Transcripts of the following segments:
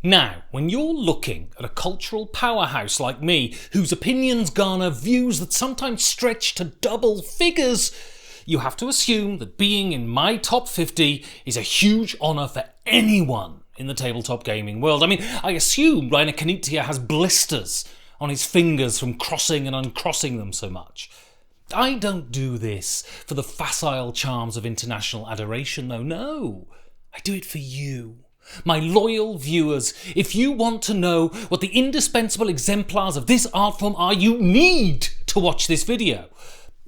Now, when you're looking at a cultural powerhouse like me, whose opinions garner views that sometimes stretch to double figures, you have to assume that being in my top 50 is a huge honour for anyone in the tabletop gaming world. I mean, I assume Rainer Knizia has blisters on his fingers from crossing and uncrossing them so much. I don't do this for the facile charms of international adoration, though. No, I do it for you, my loyal viewers. If you want to know what the indispensable exemplars of this art form are, you need to watch this video.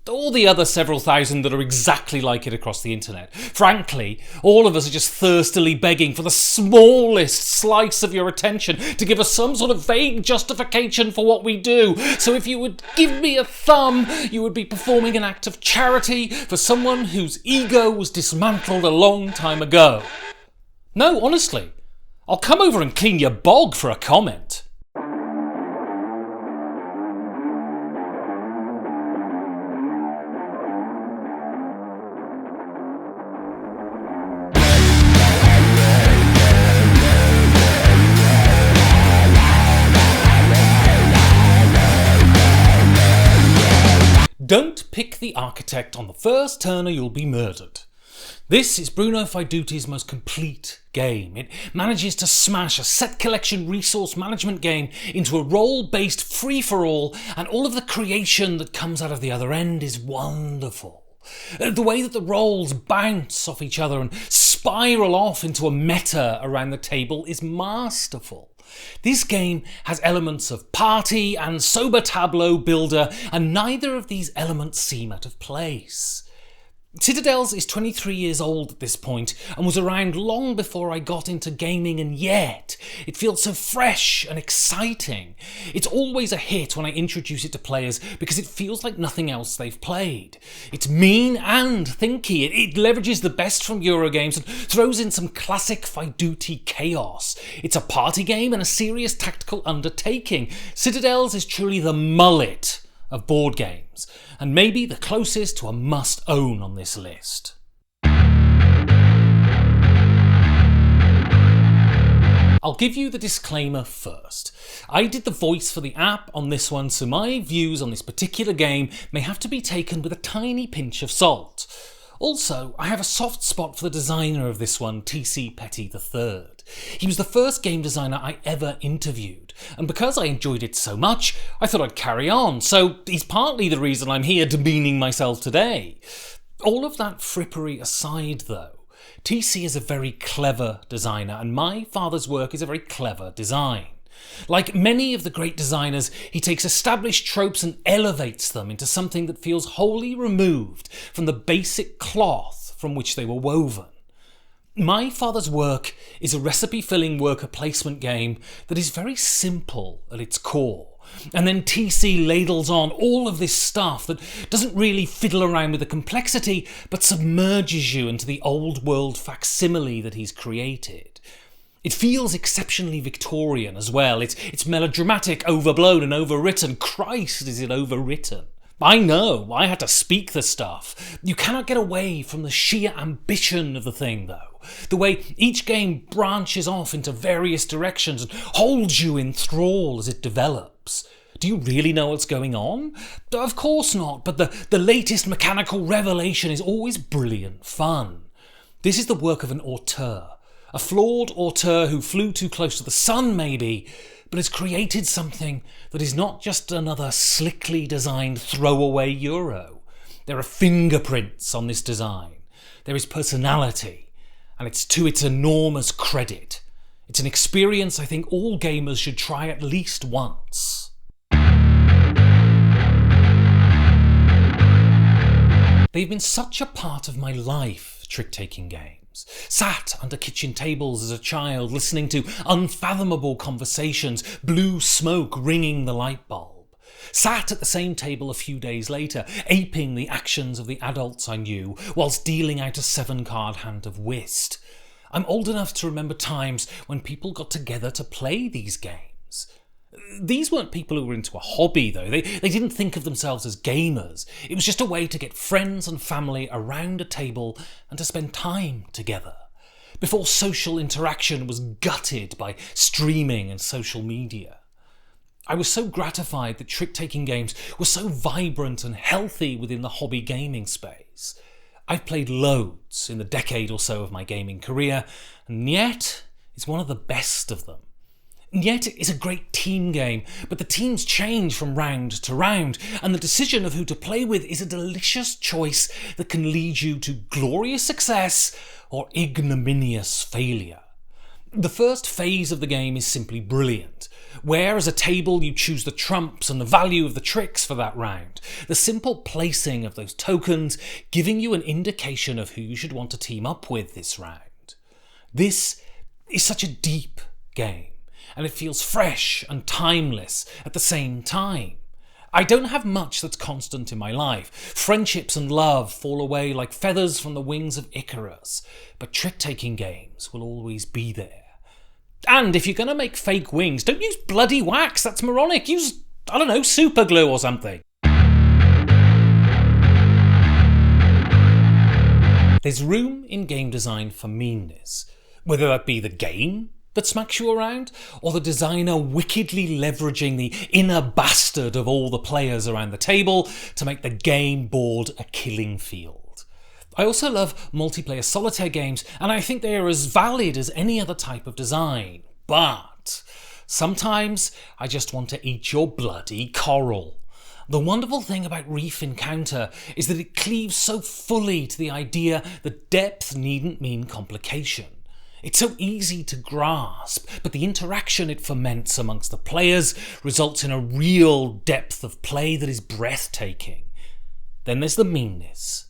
Or the other several thousand that are exactly like it across the internet. Frankly, all of us are just thirstily begging for the smallest slice of your attention to give us some sort of vague justification for what we do. So if you would give me a thumb, you would be performing an act of charity for someone whose ego was dismantled a long time ago. No, honestly, I'll come over and clean your bog for a comment. Don't pick the architect on the first turn or you'll be murdered. This is Bruno Faiduti's most complete game. It manages to smash a set collection resource management game into a role-based free-for-all, and all of the creation that comes out of the other end is wonderful. The way that the roles bounce off each other and spiral off into a meta around the table is masterful. This game has elements of party and sober tableau builder, and neither of these elements seem out of place. Citadels is 23 years old at this point and was around long before I got into gaming, and yet it feels so fresh and exciting. It's always a hit when I introduce it to players because it feels like nothing else they've played. It's mean and thinky. It leverages the best from Eurogames and throws in some classic Faiduti chaos. It's a party game and a serious tactical undertaking. Citadels is truly the mullet of board games, and maybe the closest to a must-own on this list. I'll give you the disclaimer first. I did the voice for the app on this one, so my views on this particular game may have to be taken with a tiny pinch of salt. Also, I have a soft spot for the designer of this one, T.C. Petty III. He was the first game designer I ever interviewed, and because I enjoyed it so much, I thought I'd carry on, so he's partly the reason I'm here demeaning myself today. All of that frippery aside though, TC is a very clever designer, and my father's work is a very clever design. Like many of the great designers, he takes established tropes and elevates them into something that feels wholly removed from the basic cloth from which they were woven. My father's work is a recipe-filling worker placement game that is very simple at its core, and then TC ladles on all of this stuff that doesn't really fiddle around with the complexity, but submerges you into the old world facsimile that he's created. It feels exceptionally Victorian as well. It's melodramatic, overblown and overwritten. Christ, is it overwritten. I know, I had to speak the stuff. You cannot get away from the sheer ambition of the thing though. The way each game branches off into various directions and holds you in thrall as it develops. Do you really know what's going on? Of course not, but the latest mechanical revelation is always brilliant fun. This is the work of an auteur. A flawed auteur who flew too close to the sun maybe, but has created something that is not just another slickly designed throwaway euro. There are fingerprints on this design. There is personality, and it's to its enormous credit. It's an experience I think all gamers should try at least once. They've been such a part of my life, trick-taking games. Sat under kitchen tables as a child, listening to unfathomable conversations, blue smoke ringing the light bulb. Sat at the same table a few days later, aping the actions of the adults I knew, whilst dealing out a 7-card hand of whist. I'm old enough to remember times when people got together to play these games. These weren't people who were into a hobby though, they didn't think of themselves as gamers. It was just a way to get friends and family around a table and to spend time together. before social interaction was gutted by streaming and social media. I was so gratified that trick-taking games were so vibrant and healthy within the hobby gaming space. I've played loads in the decade or so of my gaming career, and Nyet is one of the best of them. Nyet is a great team game, but the teams change from round to round, and the decision of who to play with is a delicious choice that can lead you to glorious success or ignominious failure. The first phase of the game is simply brilliant, where as a table you choose the trumps and the value of the tricks for that round, the simple placing of those tokens giving you an indication of who you should want to team up with this round. This is such a deep game, and it feels fresh and timeless at the same time. I don't have much that's constant in my life. Friendships and love fall away like feathers from the wings of Icarus, but trick-taking games will always be there. And if you're going to make fake wings, don't use bloody wax, that's moronic. Use, I don't know, super glue or something. There's room in game design for meanness, whether that be the game that smacks you around, or the designer wickedly leveraging the inner bastard of all the players around the table to make the game board a killing field. I also love multiplayer solitaire games, and I think they are as valid as any other type of design, but sometimes I just want to eat your bloody coral. The wonderful thing about Reef Encounter is that it cleaves so fully to the idea that depth needn't mean complication. It's so easy to grasp, but the interaction it foments amongst the players results in a real depth of play that is breathtaking. Then there's the meanness.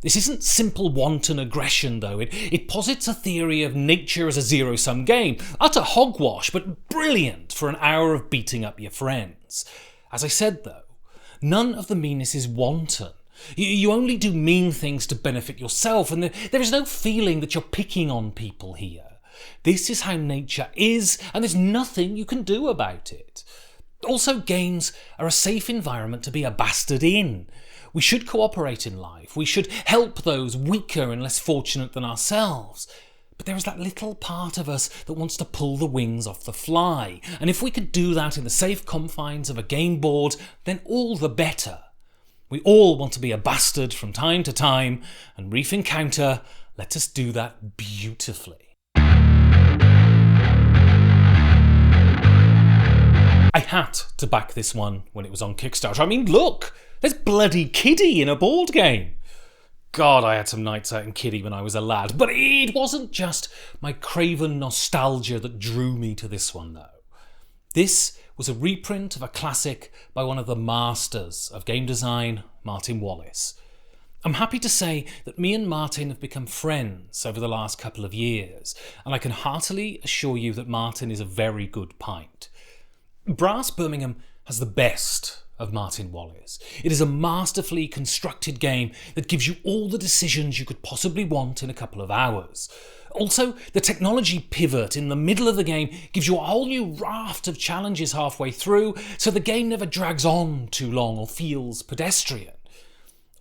This isn't simple wanton aggression, though. It posits a theory of nature as a zero-sum game. Utter hogwash, but brilliant for an hour of beating up your friends. As I said, though, none of the meanness is wanton. You only do mean things to benefit yourself, and there is no feeling that you're picking on people here. This is how nature is, and there's nothing you can do about it. Also, games are a safe environment to be a bastard in. We should cooperate in life. We should help those weaker and less fortunate than ourselves. But there is that little part of us that wants to pull the wings off the fly, and if we could do that in the safe confines of a game board, then all the better. We all want to be a bastard from time to time, and Reef Encounter lets us do that beautifully. I had to back this one when it was on Kickstarter. I mean, look! There's bloody Kiddie in a board game! God, I had some nights out in Kiddie when I was a lad, but it wasn't just my craven nostalgia that drew me to this one, though. This was a reprint of a classic by one of the masters of game design, Martin Wallace. I'm happy to say that me and Martin have become friends over the last couple of years, and I can heartily assure you that Martin is a very good pint. Brass Birmingham has the best of Martin Wallace. It is a masterfully constructed game that gives you all the decisions you could possibly want in a couple of hours. Also, the technology pivot in the middle of the game gives you a whole new raft of challenges halfway through, so the game never drags on too long or feels pedestrian.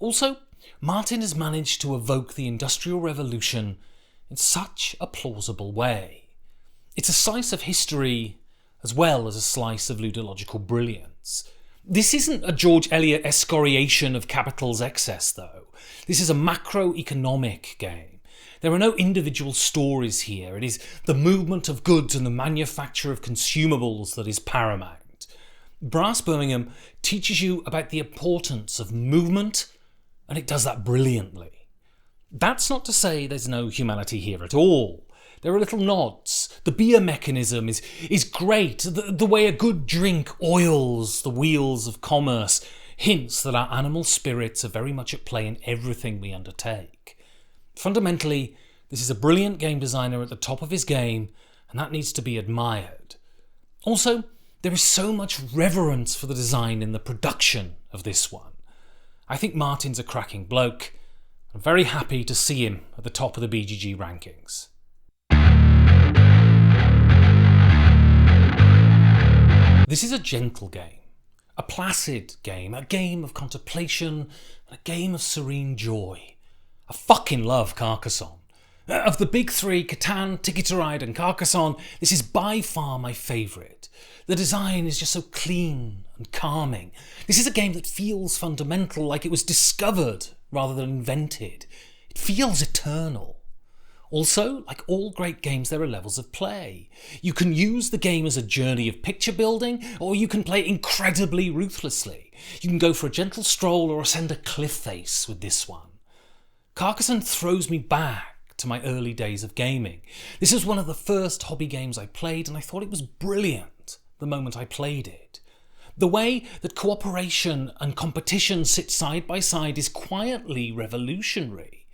Also, Martin has managed to evoke the Industrial Revolution in such a plausible way. It's a slice of history as well as a slice of ludological brilliance. This isn't a George Eliot excoriation of capital's excess, though. This is a macroeconomic game. There are no individual stories here. It is the movement of goods and the manufacture of consumables that is paramount. Brass Birmingham teaches you about the importance of movement, and it does that brilliantly. That's not to say there's no humanity here at all. There are little nods. The beer mechanism is great. The way a good drink oils the wheels of commerce hints that our animal spirits are very much at play in everything we undertake. Fundamentally, this is a brilliant game designer at the top of his game, and that needs to be admired. Also, there is so much reverence for the design in the production of this one. I think Martin's a cracking bloke. I'm very happy to see him at the top of the BGG rankings. This is a gentle game, a placid game, a game of contemplation, and a game of serene joy. I fucking love Carcassonne. Of the big three, Catan, Ticket to Ride and Carcassonne, this is by far my favourite. The design is just so clean and calming. This is a game that feels fundamental, like it was discovered rather than invented. It feels eternal. Also, like all great games, there are levels of play. You can use the game as a journey of picture building, or you can play incredibly ruthlessly. You can go for a gentle stroll or ascend a cliff face with this one. Carcassonne throws me back to my early days of gaming. This was one of the first hobby games I played, and I thought it was brilliant the moment I played it. The way that cooperation and competition sit side by side is quietly revolutionary.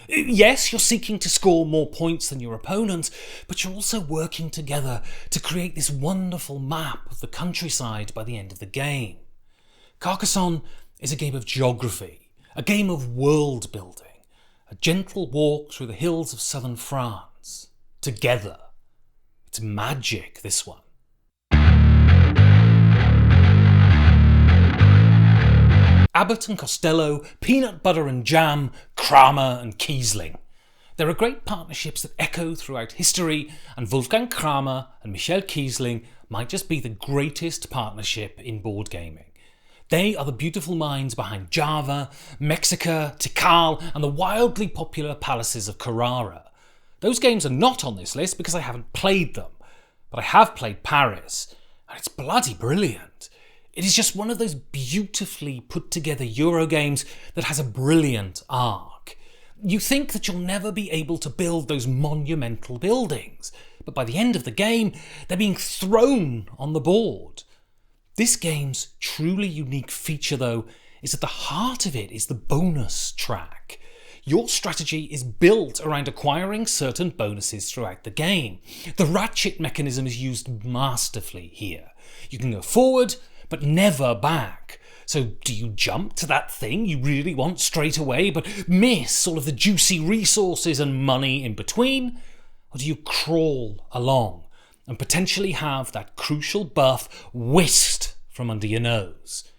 Yes, you're seeking to score more points than your opponents, but you're also working together to create this wonderful map of the countryside by the end of the game. Carcassonne is a game of geography, a game of world building, a gentle walk through the hills of southern France. Together. It's magic, this one. Abbott and Costello, peanut butter and jam, Kramer and Kiesling. There are great partnerships that echo throughout history, and Wolfgang Kramer and Michel Kiesling might just be the greatest partnership in board gaming. They are the beautiful minds behind Java, Mexica, Tikal, and the wildly popular palaces of Carrara. Those games are not on this list because I haven't played them, but I have played Paris, and it's bloody brilliant. It is just one of those beautifully put together Euro games that has a brilliant arc. You think that you'll never be able to build those monumental buildings, but by the end of the game, they're being thrown on the board. This game's truly unique feature, though, is at the heart of it is the bonus track. Your strategy is built around acquiring certain bonuses throughout the game. The ratchet mechanism is used masterfully here. You can go forward, but never back. So do you jump to that thing you really want straight away, but miss all of the juicy resources and money in between? Or do you crawl along and potentially have that crucial buff whisked from under your nose?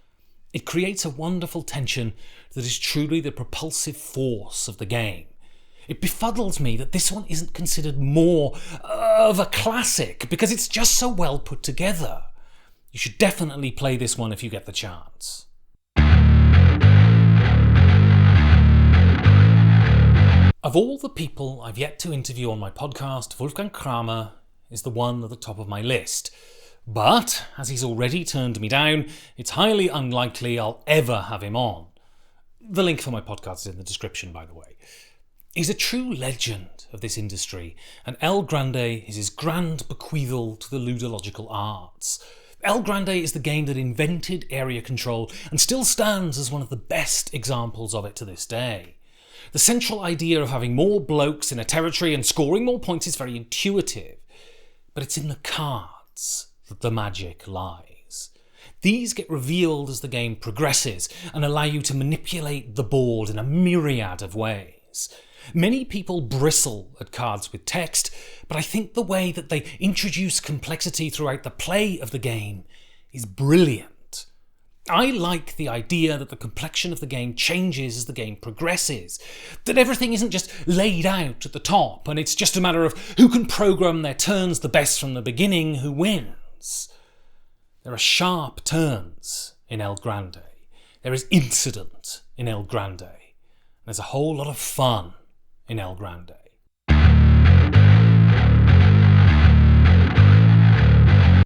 It creates a wonderful tension that is truly the propulsive force of the game. It befuddles me that this one isn't considered more of a classic because it's just so well put together. You should definitely play this one if you get the chance. Of all the people I've yet to interview on my podcast, Wolfgang Kramer is the one at the top of my list. But, as he's already turned me down, it's highly unlikely I'll ever have him on. The link for my podcast is in the description, by the way. He's a true legend of this industry, and El Grande is his grand bequeathal to the ludological arts. El Grande is the game that invented area control and still stands as one of the best examples of it to this day. The central idea of having more blokes in a territory and scoring more points is very intuitive, but it's in the cards that the magic lies. These get revealed as the game progresses and allow you to manipulate the board in a myriad of ways. Many people bristle at cards with text, but I think the way that they introduce complexity throughout the play of the game is brilliant. I like the idea that the complexion of the game changes as the game progresses, that everything isn't just laid out at the top and it's just a matter of who can program their turns the best from the beginning who wins. There are sharp turns in El Grande. There is incident in El Grande. There's a whole lot of fun in El Grande.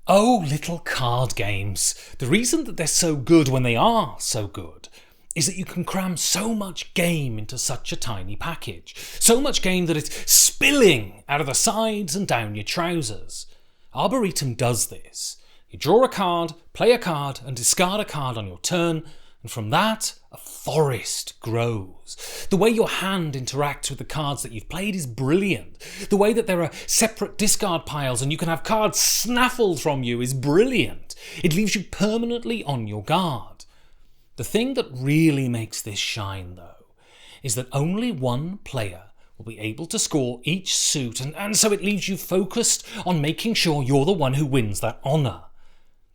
Oh, little card games. The reason that they're so good when they are so good is that you can cram so much game into such a tiny package. So much game that it's spilling out of the sides and down your trousers. Arboretum does this. You draw a card, play a card, and discard a card on your turn, and from that, a forest grows. The way your hand interacts with the cards that you've played is brilliant. The way that there are separate discard piles and you can have cards snaffled from you is brilliant. It leaves you permanently on your guard. The thing that really makes this shine, though, is that only one player will be able to score each suit, and so it leaves you focused on making sure you're the one who wins that honour.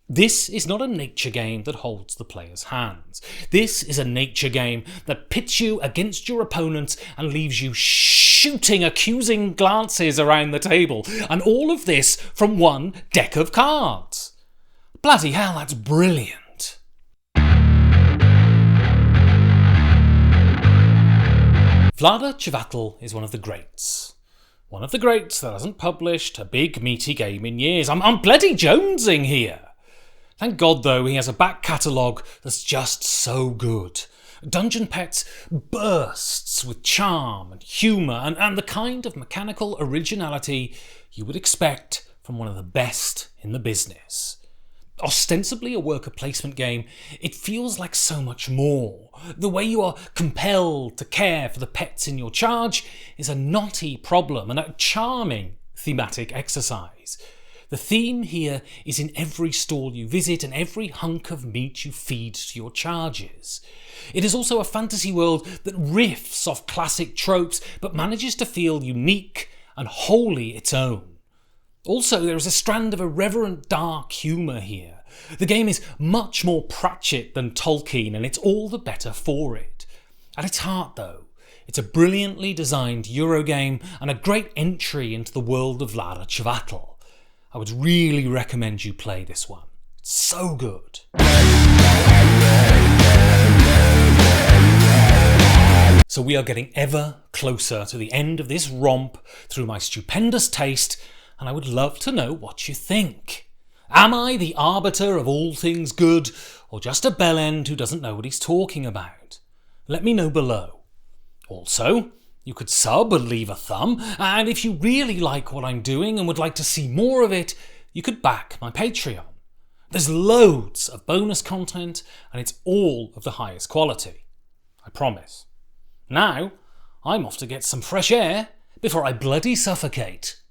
This is not a nature game that holds the player's hands. This is a nature game that pits you against your opponents and leaves you shooting accusing glances around the table, and all of this from one deck of cards. Bloody hell, that's brilliant. Vlada Chvátil is one of the greats. One of the greats that hasn't published a big meaty game in years. I'm bloody jonesing here. Thank God, though, he has a back catalogue that's just so good. Dungeon Petz bursts with charm and humour and the kind of mechanical originality you would expect from one of the best in the business. Ostensibly a worker placement game, it feels like so much more. The way you are compelled to care for the pets in your charge is a knotty problem and a charming thematic exercise. The theme here is in every stall you visit and every hunk of meat you feed to your charges. It is also a fantasy world that riffs off classic tropes but manages to feel unique and wholly its own. Also, there is a strand of irreverent dark humour here. The game is much more Pratchett than Tolkien, and it's all the better for it. At its heart, though, it's a brilliantly designed Eurogame and a great entry into the world of Vlada Chvátil. I would really recommend you play this one. It's so good. So we are getting ever closer to the end of this romp through my stupendous taste, and I would love to know what you think. Am I the arbiter of all things good, or just a bellend who doesn't know what he's talking about? Let me know below. Also, you could sub and leave a thumb, and if you really like what I'm doing and would like to see more of it, you could back my Patreon. There's loads of bonus content, and it's all of the highest quality. I promise. Now, I'm off to get some fresh air before I bloody suffocate.